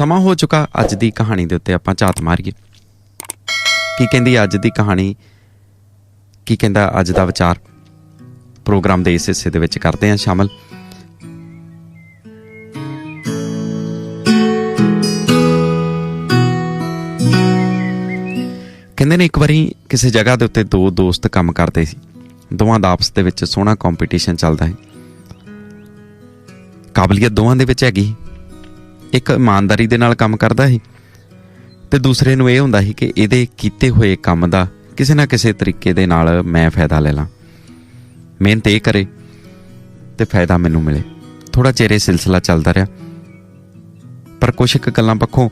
ਸਮਾਂ ਹੋ ਚੁੱਕਾ ਅੱਜ ਦੀ ਕਹਾਣੀ ਦੇ ਉੱਤੇ ਆਪਾਂ ਝਾਤ ਮਾਰੀਏ। ਕੀ ਕਹਿੰਦੀ ਅੱਜ ਦੀ ਕਹਾਣੀ, ਕੀ ਕਹਿੰਦਾ ਅੱਜ ਦਾ ਵਿਚਾਰ, ਪ੍ਰੋਗਰਾਮ ਦੇ ਇਸ ਹਿੱਸੇ ਦੇ ਵਿੱਚ ਕਰਦੇ ਹਾਂ ਸ਼ਾਮਲ। ਕਹਿੰਦੇ ਨੇ ਇੱਕ ਵਾਰੀ ਕਿਸੇ ਜਗ੍ਹਾ ਦੇ ਉੱਤੇ ਦੋ ਦੋਸਤ ਕੰਮ ਕਰਦੇ ਸੀ। ਦੋਵਾਂ ਦਾ ਆਪਸ ਦੇ ਵਿੱਚ ਸੋਹਣਾ ਕੰਪੀਟੀਸ਼ਨ ਚੱਲਦਾ ਹੈ। ਕਾਬਲੀਅਤ ਦੋਵਾਂ ਦੇ ਵਿੱਚ ਹੈਗੀ। ਇੱਕ ਇਮਾਨਦਾਰੀ ਦੇ ਨਾਲ ਕੰਮ ਕਰਦਾ ਸੀ ਅਤੇ ਦੂਸਰੇ ਨੂੰ ਇਹ ਹੁੰਦਾ ਸੀ ਕਿ ਇਹਦੇ ਕੀਤੇ ਹੋਏ ਕੰਮ ਦਾ ਕਿਸੇ ਨਾ ਕਿਸੇ ਤਰੀਕੇ ਦੇ ਨਾਲ ਮੈਂ ਫਾਇਦਾ ਲੈ ਲਾਂ, ਮਿਹਨਤ ਇਹ ਕਰੇ ਅਤੇ ਫਾਇਦਾ ਮੈਨੂੰ ਮਿਲੇ। ਥੋੜ੍ਹਾ ਚਿਰ ਇਹ ਸਿਲਸਿਲਾ ਚੱਲਦਾ ਰਿਹਾ, ਪਰ ਕੁਛ ਕੁ ਗੱਲਾਂ ਪੱਖੋਂ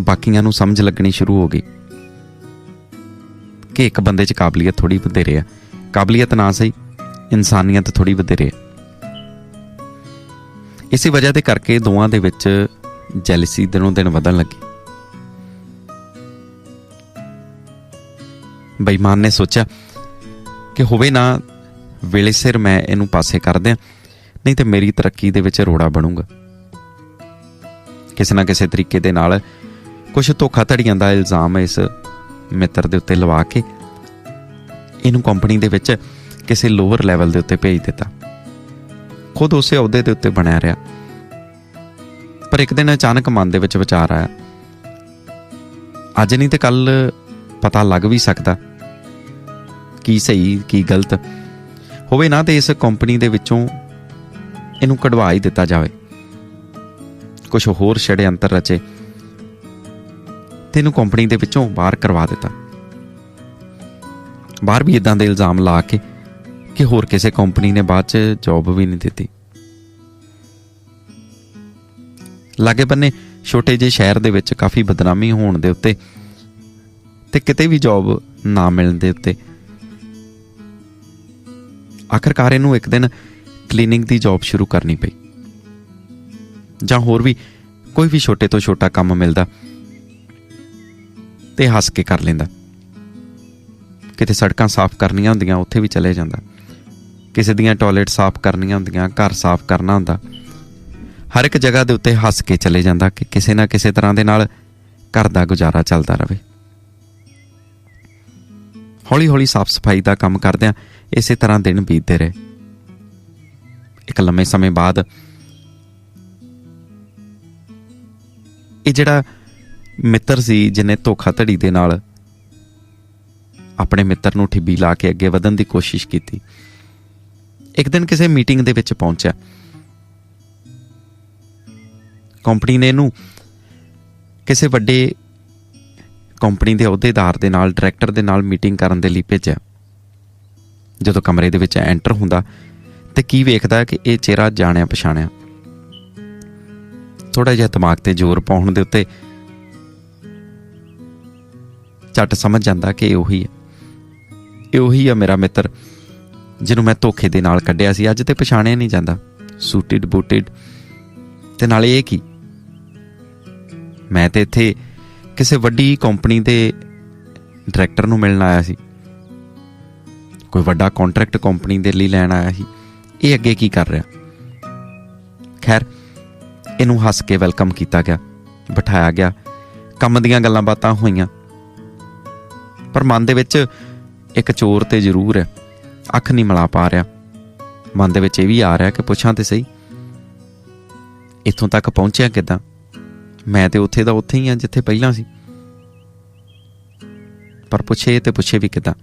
ਬਾਕੀਆਂ ਨੂੰ ਸਮਝ ਲੱਗਣੀ ਸ਼ੁਰੂ ਹੋ ਗਈ ਕਿ ਇੱਕ ਬੰਦੇ 'ਚ ਕਾਬਲੀਅਤ ਥੋੜ੍ਹੀ ਵਧੇਰੇ ਆ। ਕਾਬਲੀਅਤ ਨਾ ਸਹੀ, ਇਨਸਾਨੀਅਤ ਥੋੜ੍ਹੀ ਵਧੇਰੇ ਆ। ਇਸੇ ਵਜ੍ਹਾ ਦੇ ਕਰਕੇ ਦੋਵਾਂ ਦੇ ਵਿੱਚ ਜੈਲਸੀ ਦਿਨੋਂ ਦਿਨ ਵਧਣ ਲੱਗੀ। ਬੇਈਮਾਨ ਨੇ ਸੋਚਿਆ ਕਿ ਹੋਵੇ ਨਾ ਵੇਲੇ ਸਿਰ ਮੈਂ ਇਹਨੂੰ ਪਾਸੇ ਕਰ ਦਿਆਂ, ਨਹੀਂ ਤਾਂ ਮੇਰੀ ਤਰੱਕੀ ਦੇ ਵਿੱਚ ਰੋੜਾ ਬਣੂਗਾ। ਕਿਸੇ ਨਾ ਕਿਸੇ ਤਰੀਕੇ ਦੇ ਨਾਲ ਕੁਛ ਧੋਖਾ ਧੜੀਆਂ ਦਾ ਇਲਜ਼ਾਮ ਇਸ ਮਿੱਤਰ ਦੇ ਉੱਤੇ ਲਵਾ ਕੇ ਇਹਨੂੰ ਕੰਪਨੀ ਦੇ ਵਿੱਚ ਕਿਸੇ ਲੋਅਰ ਲੈਵਲ ਦੇ ਉੱਤੇ ਭੇਜ ਦਿੱਤਾ। ਖੁਦ ਉਸੇ ਅਹੁਦੇ ਦੇ ਉੱਤੇ ਬਣਿਆ ਰਿਹਾ। ਪਰ ਇੱਕ ਦਿਨ ਅਚਾਨਕ ਮਨ ਦੇ ਵਿੱਚ ਵਿਚਾਰ ਆਇਆ, ਅੱਜ ਨਹੀਂ ਤੇ ਕੱਲ ਪਤਾ ਲੱਗ ਵੀ ਸਕਦਾ ਕੀ ਸਹੀ ਕੀ ਗਲਤ। ਹੋਵੇ ਨਾ ਤੇ ਇਸ ਕੰਪਨੀ ਦੇ ਵਿੱਚੋਂ ਇਹਨੂੰ ਕਢਵਾ ਹੀ ਦਿੱਤਾ ਜਾਵੇ, ਕੁਛ ਹੋਰ ਛੜਯੰਤਰ ਰਚੇ ਤੇ ਇਹਨੂੰ ਕੰਪਨੀ ਦੇ ਵਿੱਚੋਂ ਬਾਹਰ ਕਰਵਾ ਦਿੱਤਾ। ਬਾਹਰ ਵੀ ਇੱਦਾਂ ਦੇ ਇਲਜ਼ਾਮ ਲਾ ਕੇ ਕਿ ਹੋਰ ਕਿਸੇ ਕੰਪਨੀ ਨੇ ਬਾਅਦ 'ਚ ਜੋਬ ਵੀ ਨਹੀਂ ਦਿੱਤੀ। ਲਾਗੇ ਬੰਨੇ ਛੋਟੇ ਜਿਹੇ ਸ਼ਹਿਰ ਦੇ ਵਿੱਚ ਕਾਫੀ ਬਦਨਾਮੀ ਹੋਣ ਦੇ ਉੱਤੇ ਤੇ ਕਿਤੇ ਵੀ ਜੋਬ ਨਾ ਮਿਲਣ ਦੇ ਉੱਤੇ ਆਖਰਕਾਰ ਇਹਨੂੰ ਇੱਕ ਦਿਨ ਕਲੀਨਿੰਗ ਦੀ ਜੋਬ ਸ਼ੁਰੂ ਕਰਨੀ ਪਈ, ਜਾਂ ਹੋਰ ਵੀ ਕੋਈ ਵੀ ਛੋਟੇ ਤੋਂ ਛੋਟਾ ਕੰਮ ਮਿਲਦਾ ਤੇ ਹੱਸ ਕੇ ਕਰ ਲੈਂਦਾ। ਕਿਤੇ ਸੜਕਾਂ ਸਾਫ਼ ਕਰਨੀਆਂ ਹੁੰਦੀਆਂ ਉੱਥੇ ਵੀ ਚਲੇ ਜਾਂਦਾ, ਕਿਸੇ ਦੀਆਂ ਟੋਇਲਟ ਸਾਫ਼ ਕਰਨੀਆਂ ਹੁੰਦੀਆਂ, ਘਰ ਸਾਫ਼ ਕਰਨਾ ਹੁੰਦਾ, ਹਰ ਇੱਕ ਜਗ੍ਹਾ ਦੇ ਉੱਤੇ ਹੱਸ ਕੇ ਚਲੇ ਜਾਂਦਾ ਕਿ ਕਿਸੇ ਨਾ ਕਿਸੇ ਤਰ੍ਹਾਂ ਦੇ ਨਾਲ ਘਰ ਦਾ ਗੁਜ਼ਾਰਾ ਚੱਲਦਾ ਰਹੇ। ਹੌਲੀ ਹੌਲੀ ਸਾਫ਼ ਸਫਾਈ ਦਾ ਕੰਮ ਕਰਦਿਆਂ ਇਸੇ ਤਰ੍ਹਾਂ ਦਿਨ ਬੀਤਦੇ ਰਹੇ। ਇੱਕ ਲੰਮੇ ਸਮੇਂ ਬਾਅਦ ਇਹ ਜਿਹੜਾ ਮਿੱਤਰ ਸੀ ਜਿਹਨੇ ਧੋਖਾਧੜੀ ਦੇ ਨਾਲ ਆਪਣੇ ਮਿੱਤਰ ਨੂੰ ਠਿੱਬੀ ਲਾ ਕੇ ਅੱਗੇ ਵਧਣ ਦੀ ਕੋਸ਼ਿਸ਼ ਕੀਤੀ, ਇੱਕ ਦਿਨ ਕਿਸੇ ਮੀਟਿੰਗ ਦੇ ਵਿੱਚ ਪਹੁੰਚਿਆ। ਕੰਪਨੀ ਨੇ ਇਹਨੂੰ ਕਿਸੇ ਵੱਡੇ ਕੰਪਨੀ ਦੇ ਅਹੁਦੇਦਾਰ ਦੇ ਨਾਲ, ਡਾਇਰੈਕਟਰ ਦੇ ਨਾਲ ਮੀਟਿੰਗ ਕਰਨ ਦੇ ਲਈ ਭੇਜਿਆ। ਜਦੋਂ ਕਮਰੇ ਦੇ ਵਿੱਚ ਐਂਟਰ ਹੁੰਦਾ ਤੇ ਕੀ ਵੇਖਦਾ ਕਿ ਇਹ ਚਿਹਰਾ ਜਾਣਿਆ ਪਛਾਣਿਆ। ਥੋੜ੍ਹਾ ਜਿਹਾ ਦਿਮਾਗ 'ਤੇ ਜ਼ੋਰ ਪਾਉਣ ਦੇ ਉੱਤੇ ਝੱਟ ਸਮਝ ਜਾਂਦਾ ਕਿ ਇਹ ਉਹੀ ਆ ਮੇਰਾ ਮਿੱਤਰ ਜਿਹਨੂੰ ਮੈਂ ਧੋਖੇ ਦੇ ਨਾਲ ਕੱਢਿਆ ਸੀ। ਅੱਜ ਤੇ ਪਛਾਣਿਆ ਨਹੀਂ ਜਾਂਦਾ, ਸੂਟਿਡ ਬੂਟਿਡ, ਤੇ ਨਾਲੇ ਇਹ ਕੀ, ਮੈਂ ਤੇ ਇੱਥੇ ਕਿਸੇ ਵੱਡੀ ਕੰਪਨੀ ਦੇ ਡਾਇਰੈਕਟਰ ਨੂੰ ਮਿਲਣ ਆਇਆ ਸੀ, ਕੋਈ ਵੱਡਾ ਕੰਟਰੈਕਟ ਕੰਪਨੀ ਦੇ ਲਈ ਲੈਣ ਆਇਆ ਸੀ। ਇਹ ਅੱਗੇ ਕੀ ਕਰ ਰਿਹਾ? ਖੈਰ, ਇਹਨੂੰ ਹੱਸ ਕੇ ਵੈਲਕਮ ਕੀਤਾ ਗਿਆ, ਬਿਠਾਇਆ ਗਿਆ, ਕੰਮ ਦੀਆਂ ਗੱਲਾਂ ਬਾਤਾਂ ਹੋਈਆਂ। ਪਰ ਮਨ ਦੇ ਵਿੱਚ ਇੱਕ ਚੋਰ ਤੇ ਜ਼ਰੂਰ ਹੈ, ਅੱਖ ਨਹੀਂ ਮਿਲਾ ਪਾ ਰਿਹਾ। ਮਨ ਦੇ ਵਿੱਚ ਇਹ ਵੀ ਆ ਰਿਹਾ ਕਿ ਪੁੱਛਾਂ ਤੇ ਸਹੀ, ਇੱਥੋਂ ਤੱਕ ਪਹੁੰਚਿਆ ਕਿੱਦਾਂ? ਮੈਂ ਤੇ ਉੱਥੇ ਦਾ ਉੱਥੇ ਹੀ ਹਾਂ ਜਿੱਥੇ ਪਹਿਲਾਂ ਸੀ, ਪਰ ਪੁੱਛੇ ਵੀ ਕਿੱਦਾਂ?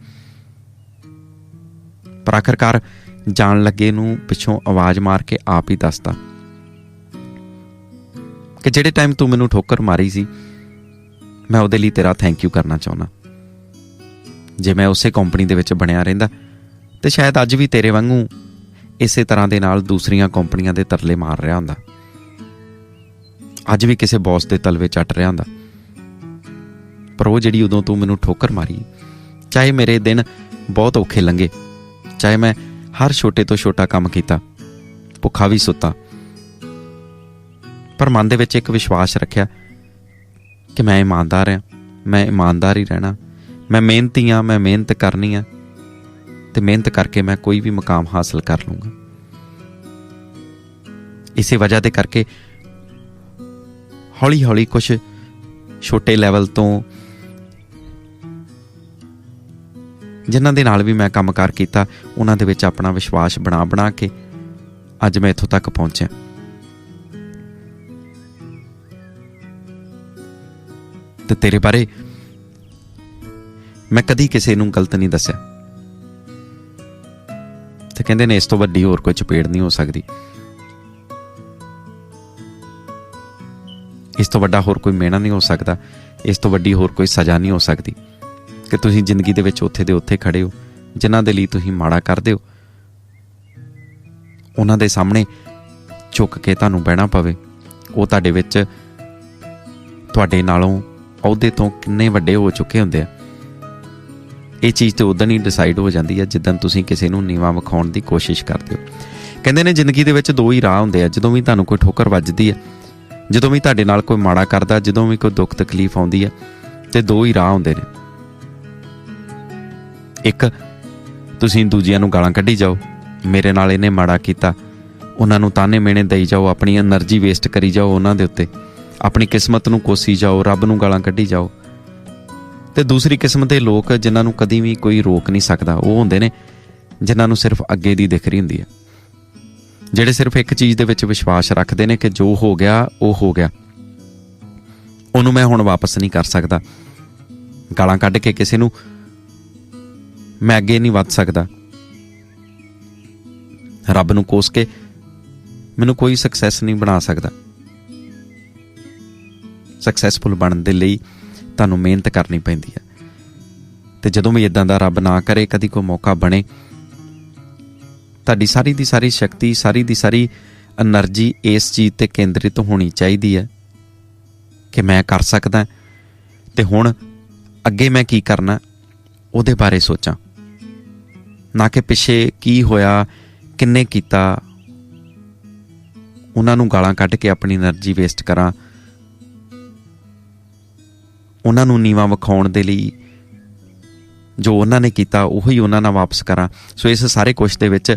ਪਰ ਆਖਰਕਾਰ ਜਾਣ ਲੱਗੇ ਨੂੰ ਪਿੱਛੋਂ ਆਵਾਜ਼ ਮਾਰ ਕੇ ਆਪ ਹੀ ਦੱਸਦਾ ਕਿ ਜਿਹੜੇ ਟਾਈਮ ਤੂੰ ਮੈਨੂੰ ਠੋਕਰ ਮਾਰੀ ਸੀ, ਮੈਂ ਉਹਦੇ ਲਈ ਤੇਰਾ ਥੈਂਕ ਯੂ ਕਰਨਾ ਚਾਹੁੰਦਾ। ਜੇ ਮੈਂ ਉਸੇ ਕੰਪਨੀ ਦੇ ਵਿੱਚ ਬਣਿਆ ਰਹਿੰਦਾ ਤੇ ਸ਼ਾਇਦ ਅੱਜ ਵੀ ਤੇਰੇ ਵਾਂਗੂ ਇਸੇ ਤਰ੍ਹਾਂ ਦੇ ਨਾਲ ਦੂਸਰੀਆਂ ਕੰਪਨੀਆਂ ਦੇ ਤਰਲੇ ਮਾਰ ਰਿਹਾ ਹੁੰਦਾ, ਅੱਜ ਵੀ ਕਿਸੇ ਬੌਸ ਦੇ ਤਲਵੇ ਚੱਟ ਰਿਹਾ ਹੁੰਦਾ। ਪਰ ਉਹ ਜਿਹੜੀ ਉਦੋਂ ਤੂੰ ਮੈਨੂੰ ਠੋਕਰ ਮਾਰੀ, ਚਾਹੇ ਮੇਰੇ ਦਿਨ ਬਹੁਤ ਔਖੇ ਲੰਘੇ, ਚਾਹੇ ਮੈਂ ਹਰ ਛੋਟੇ ਤੋਂ ਛੋਟਾ ਕੰਮ ਕੀਤਾ, ਭੁੱਖਾ ਵੀ ਸੁੱਤਾ, ਪਰ ਮਨ ਦੇ ਵਿੱਚ ਇੱਕ ਵਿਸ਼ਵਾਸ ਰੱਖਿਆ ਕਿ ਮੈਂ ਇਮਾਨਦਾਰ ਹਾਂ, ਮੈਂ ਇਮਾਨਦਾਰ ਹੀ ਰਹਿਣਾ, ਮੈਂ ਮਿਹਨਤੀ ਹਾਂ, ਮੈਂ ਮਿਹਨਤ ਕਰਨੀ ਆ ਤੇ ਮਿਹਨਤ ਕਰਕੇ ਮੈਂ ਕੋਈ ਵੀ ਮੁਕਾਮ ਹਾਸਲ ਕਰ ਲੂੰਗਾ। ਇਸੇ ਵਜ੍ਹਾ ਦੇ ਕਰਕੇ ਹੌਲੀ ਹੌਲੀ ਕੁਛ ਛੋਟੇ ਲੈਵਲ ਤੋਂ ਜਿਨ੍ਹਾਂ ਦੇ ਨਾਲ ਵੀ ਮੈਂ ਕੰਮਕਾਰ ਕੀਤਾ, ਉਹਨਾਂ ਦੇ ਵਿੱਚ ਆਪਣਾ ਵਿਸ਼ਵਾਸ ਬਣਾ ਕੇ ਅੱਜ ਮੈਂ ਇੱਥੋਂ ਤੱਕ ਪਹੁੰਚਿਆ। ਤੇ ਤੇਰੇ ਬਾਰੇ ਮੈਂ ਕਦੀ ਕਿਸੇ ਨੂੰ ਗਲਤ ਨਹੀਂ ਦੱਸਿਆ। ਤੇ ਕਹਿੰਦੇ ਨੇ ਇਸ ਤੋਂ ਵੱਡੀ ਹੋਰ ਕੋਈ ਚਪੇੜ ਨਹੀਂ ਹੋ ਸਕਦੀ, ਇਸ ਤੋਂ ਵੱਡਾ ਹੋਰ ਕੋਈ ਮਿਹਣਾ ਨਹੀਂ ਹੋ ਸਕਦਾ, ਇਸ ਤੋਂ ਵੱਡੀ ਹੋਰ ਕੋਈ ਸਜ਼ਾ ਨਹੀਂ ਹੋ ਸਕਦੀ ਕਿ ਤੁਸੀਂ ਜ਼ਿੰਦਗੀ ਦੇ ਵਿੱਚ ਉੱਥੇ ਦੇ ਉੱਥੇ ਖੜੇ ਹੋ। ਜਿਨ੍ਹਾਂ ਦੇ ਲਈ ਤੁਸੀਂ ਮਾੜਾ ਕਰਦੇ ਹੋ, ਉਹਨਾਂ ਦੇ ਸਾਹਮਣੇ ਝੁਕ ਕੇ ਤੁਹਾਨੂੰ ਬਹਿਣਾ ਪਵੇ। ਉਹ ਤੁਹਾਡੇ ਵਿੱਚ ਤੁਹਾਡੇ ਨਾਲੋਂ ਅਹੁਦੇ ਤੋਂ ਕਿੰਨੇ ਵੱਡੇ ਹੋ ਚੁੱਕੇ ਹੁੰਦੇ ਆ। ਇਹ ਚੀਜ਼ ਤੇ ਉਦੋਂ ਹੀ ਡਿਸਾਈਡ ਹੋ ਜਾਂਦੀ ਹੈ ਜਿੱਦਣ ਤੁਸੀਂ ਕਿਸੇ ਨੂੰ ਨੀਵਾਂ ਵਿਖਾਉਣ ਦੀ ਕੋਸ਼ਿਸ਼ ਕਰਦੇ ਹੋ। ਕਹਿੰਦੇ ਨੇ ਜ਼ਿੰਦਗੀ ਦੇ ਵਿੱਚ ਦੋ ਹੀ ਰਾਹ ਹੁੰਦੇ ਆ। ਜਦੋਂ ਵੀ ਤੁਹਾਨੂੰ ਕੋਈ ਠੋਕਰ ਵੱਜਦੀ ਹੈ, ਜਦੋਂ ਵੀ ਤੁਹਾਡੇ ਨਾਲ ਕੋਈ ਮਾੜਾ ਕਰਦਾ, ਜਦੋਂ ਵੀ ਕੋਈ ਦੁੱਖ ਤਕਲੀਫ ਆਉਂਦੀ ਹੈ, ਤੇ ਦੋ ਹੀ ਰਾਹ ਹੁੰਦੇ ਨੇ। ਇੱਕ, ਤੁਸੀਂ ਦੂਜਿਆਂ ਨੂੰ ਗਾਲਾਂ ਕੱਢੀ ਜਾਓ, ਮੇਰੇ ਨਾਲ ਇਹਨੇ ਮਾੜਾ ਕੀਤਾ, ਉਹਨਾਂ ਨੂੰ ਤਾਨੇ ਮਿਹਣੇ ਦੇਈ ਜਾਓ, ਆਪਣੀ એનર્ਜੀ ਵੇਸਟ ਕਰੀ ਜਾਓ ਉਹਨਾਂ ਦੇ ਉੱਤੇ, ਆਪਣੀ ਕਿਸਮਤ ਨੂੰ ਕੋਸੀ ਜਾਓ, ਰੱਬ ਨੂੰ ਗਾਲਾਂ ਕੱਢੀ ਜਾਓ। ਤੇ ਦੂਸਰੀ ਕਿਸਮ ਦੇ ਲੋਕ ਜਿਨ੍ਹਾਂ ਨੂੰ ਕਦੀ ਵੀ ਕੋਈ ਰੋਕ ਨਹੀਂ ਸਕਦਾ, ਉਹ ਹੁੰਦੇ ਨੇ ਜਿਨ੍ਹਾਂ ਨੂੰ ਸਿਰਫ ਅੱਗੇ ਦੀ ਦਿਖ ਰਹੀ ਹੁੰਦੀ ਹੈ, ਜਿਹੜੇ ਸਿਰਫ ਇੱਕ ਚੀਜ਼ ਦੇ ਵਿੱਚ ਵਿਸ਼ਵਾਸ ਰੱਖਦੇ ਨੇ ਕਿ ਜੋ ਹੋ ਗਿਆ ਉਹ ਹੋ ਗਿਆ, ਉਹਨੂੰ ਮੈਂ ਹੁਣ ਵਾਪਸ ਨਹੀਂ ਕਰ ਸਕਦਾ। ਗਾਲਾਂ ਕੱਢ ਕੇ ਕਿਸੇ ਨੂੰ ਮੈਂ ਅੱਗੇ ਨਹੀਂ ਵੱਧ ਸਕਦਾ, ਰੱਬ ਨੂੰ ਕੋਸ ਕੇ ਮੈਨੂੰ ਕੋਈ ਸਕਸੈਸ ਨਹੀਂ ਬਣਾ ਸਕਦਾ। ਸਕਸੈਸਫੁਲ ਬਣਨ ਦੇ ਲਈ ਤੁਹਾਨੂੰ ਮਿਹਨਤ ਕਰਨੀ ਪੈਂਦੀ ਹੈ। ਤੇ ਜਦੋਂ ਵੀ ਇੱਦਾਂ ਦਾ ਰੱਬ ਨਾ ਕਰੇ ਕਦੀ ਕੋਈ ਮੌਕਾ ਬਣੇ, ਤੁਹਾਡੀ ਸਾਰੀ ਦੀ ਸਾਰੀ ਸ਼ਕਤੀ, ਸਾਰੀ ਦੀ ਸਾਰੀ એનર્ਜੀ ਇਸ ਚੀਜ਼ 'ਤੇ ਕੇਂਦਰਿਤ ਹੋਣੀ ਚਾਹੀਦੀ ਹੈ ਕਿ ਮੈਂ ਕਰ ਸਕਦਾ, ਤੇ ਹੁਣ ਅੱਗੇ ਮੈਂ ਕੀ ਕਰਨਾ ਉਹਦੇ ਬਾਰੇ ਸੋਚਾਂ, ਨਾ ਕਿ ਪਿੱਛੇ ਕੀ ਹੋਇਆ, ਕਿੰਨੇ ਕੀਤਾ, ਉਹਨਾਂ ਨੂੰ ਗਾਲਾਂ ਕੱਢ ਕੇ ਆਪਣੀ એનર્ਜੀ ਵੇਸਟ ਕਰਾਂ, ਉਹਨਾਂ ਨੂੰ ਨੀਵਾਂ ਵਿਖਾਉਣ ਦੇ ਲਈ ਜੋ ਉਹਨਾਂ ਨੇ ਕੀਤਾ ਉਹੀ ਉਹਨਾਂ ਨਾਲ ਵਾਪਸ ਕਰਾਂ। ਸੋ ਇਸ ਸਾਰੇ ਕੁਛ ਦੇ ਵਿੱਚ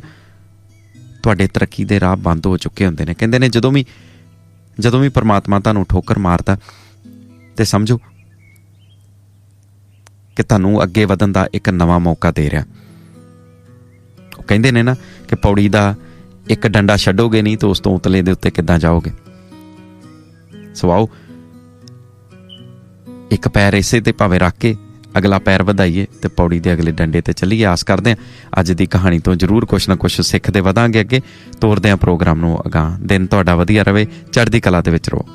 ਤੁਹਾਡੇ ਤਰੱਕੀ ਦੇ ਰਾਹ ਬੰਦ ਹੋ ਚੁੱਕੇ ਹੁੰਦੇ ਨੇ। ਕਹਿੰਦੇ ਨੇ ਜਦੋਂ ਵੀ ਪਰਮਾਤਮਾ ਤੁਹਾਨੂੰ ਠੋਕਰ ਮਾਰਦਾ ਤੇ ਸਮਝੋ ਕਿ ਤੁਹਾਨੂੰ ਅੱਗੇ ਵਧਣ ਦਾ ਇੱਕ ਨਵਾਂ ਮੌਕਾ ਦੇ ਰਿਹਾ। ਉਹ ਕਹਿੰਦੇ ਨੇ ਨਾ ਕਿ ਪੌੜੀ ਦਾ ਇੱਕ ਡੰਡਾ ਛੱਡੋਗੇ ਨਹੀਂ ਤਾਂ ਉਸ ਤੋਂ ਉਤਲੇ ਦੇ ਉੱਤੇ ਕਿੱਦਾਂ ਜਾਓਗੇ। ਸੋ ਆਓ ਇੱਕ ਪੈਰ ਇਸੇ ਤੇ ਭਾਵੇਂ ਰੱਖ ਕੇ ਅਗਲਾ ਪੈਰ ਵਧਾਈਏ ਤੇ ਪੌੜੀ ਦੇ ਅਗਲੇ ਡੰਡੇ ਤੇ ਚੱਲੀਏ। ਆਸ ਕਰਦੇ ਹਾਂ ਅੱਜ ਦੀ ਕਹਾਣੀ ਤੋਂ ਜ਼ਰੂਰ ਕੁਛ ਨਾ ਕੁਛ ਸਿੱਖਦੇ ਵਧਾਂਗੇ, ਅੱਗੇ ਤੋਰਦੇ ਹਾਂ ਪ੍ਰੋਗਰਾਮ ਨੂੰ ਅਗਾਂਹ। ਦਿਨ ਤੁਹਾਡਾ ਵਧੀਆ ਰਵੇ, ਚੜ੍ਹਦੀ ਕਲਾ ਦੇ ਵਿੱਚ ਰਹੋ।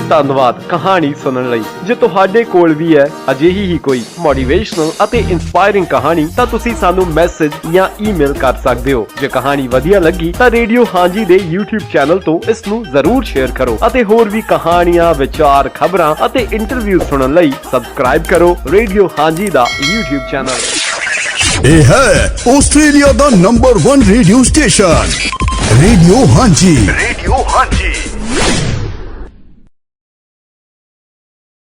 ਧੰਨਵਾਦ ਕਹਾਣੀ ਸੁਣਨ ਲਈ। ਜੇ ਤੁਹਾਡੇ ਕੋਲ ਵੀ ਹੈ ਅਜਿਹੀ ਹੀ ਕੋਈ ਮੋਟੀਵੇਸ਼ਨਲ ਅਤੇ ਇਨਸਪਾਇਰਿੰਗ ਕਹਾਣੀ ਤਾਂ ਤੁਸੀਂ ਸਾਨੂੰ ਮੈਸੇਜ ਜਾਂ ਈਮੇਲ ਕਰ ਸਕਦੇ ਹੋ। ਜੇ ਕਹਾਣੀ ਵਧੀਆ ਲੱਗੀ ਤਾਂ ਰੇਡੀਓ ਹਾਂਜੀ ਦੇ YouTube ਚੈਨਲ ਤੋਂ ਇਸ ਨੂੰ ਜ਼ਰੂਰ ਸ਼ੇਅਰ ਕਰੋ ਅਤੇ ਹੋਰ ਵੀ ਕਹਾਣੀਆਂ, ਵਿਚਾਰ, ਖਬਰਾਂ ਅਤੇ ਇੰਟਰਵਿਊ ਸੁਣਨ ਲਈ ਸਬਸਕ੍ਰਾਈਬ ਕਰੋ ਰੇਡੀਓ ਹਾਂਜੀ ਦਾ YouTube ਚੈਨਲ। ਇਹ ਹੈ ਆਸਟ੍ਰੇਲੀਆ ਦਾ ਨੰਬਰ 1 ਰੇਡੀਓ ਸਟੇਸ਼ਨ, ਰੇਡੀਓ ਹਾਂਜੀ।